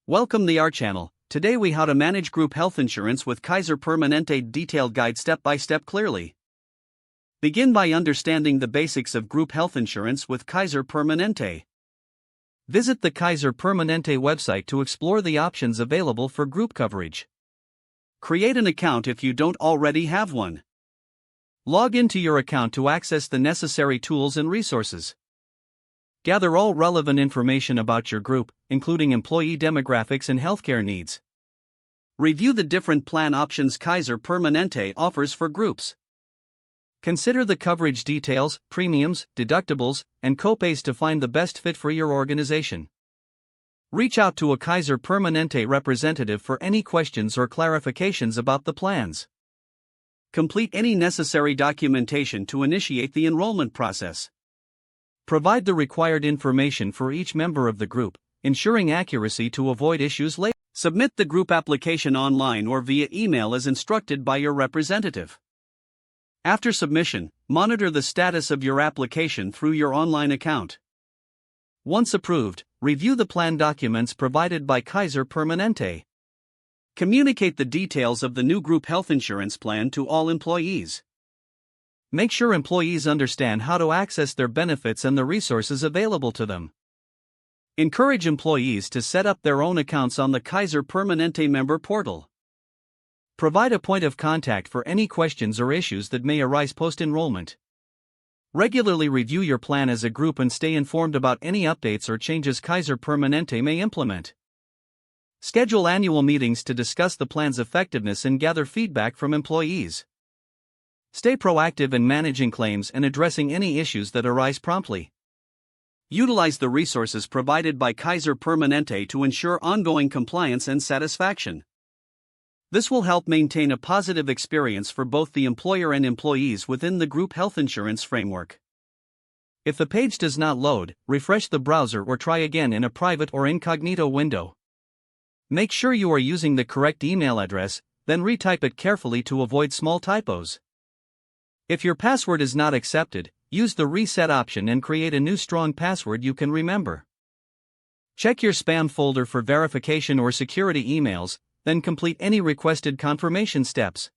Welcome to our channel. Today we how to manage group health insurance with Kaiser Permanente detailed guide step by step clearly. Begin by understanding the basics of group health insurance with Kaiser Permanente. Visit the Kaiser Permanente website to explore the options available for group coverage. Create an account if you don't already have one. Log into your account to access the necessary tools and resources. Gather all relevant information about your group, including employee demographics and healthcare needs. Review the different plan options Kaiser Permanente offers for groups. Consider the coverage details, premiums, deductibles, and copays to find the best fit for your organization. Reach out to a Kaiser Permanente representative for any questions or clarifications about the plans. Complete any necessary documentation to initiate the enrollment process. Provide the required information for each member of the group, ensuring accuracy to avoid issues later. Submit the group application online or via email as instructed by your representative. After submission, monitor the status of your application through your online account. Once approved, review the plan documents provided by Kaiser Permanente. Communicate the details of the new group health insurance plan to all employees. Make sure employees understand how to access their benefits and the resources available to them. Encourage employees to set up their own accounts on the Kaiser Permanente member portal. Provide a point of contact for any questions or issues that may arise post-enrollment. Regularly review your plan as a group and stay informed about any updates or changes Kaiser Permanente may implement. Schedule annual meetings to discuss the plan's effectiveness and gather feedback from employees. Stay proactive in managing claims and addressing any issues that arise promptly. Utilize the resources provided by Kaiser Permanente to ensure ongoing compliance and satisfaction. This will help maintain a positive experience for both the employer and employees within the group health insurance framework. If the page does not load, refresh the browser or try again in a private or incognito window. Make sure you are using the correct email address, then retype it carefully to avoid small typos. If your password is not accepted, use the reset option and create a new strong password you can remember. Check your spam folder for verification or security emails, then complete any requested confirmation steps.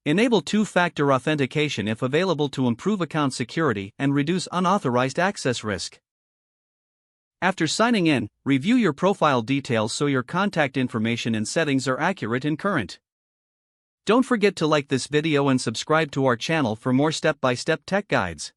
Enable two-factor authentication if available to improve account security and reduce unauthorized access risk. After signing in, review your profile details so your contact information and settings are accurate and current. Don't forget to like this video and subscribe to our channel for more step-by-step tech guides.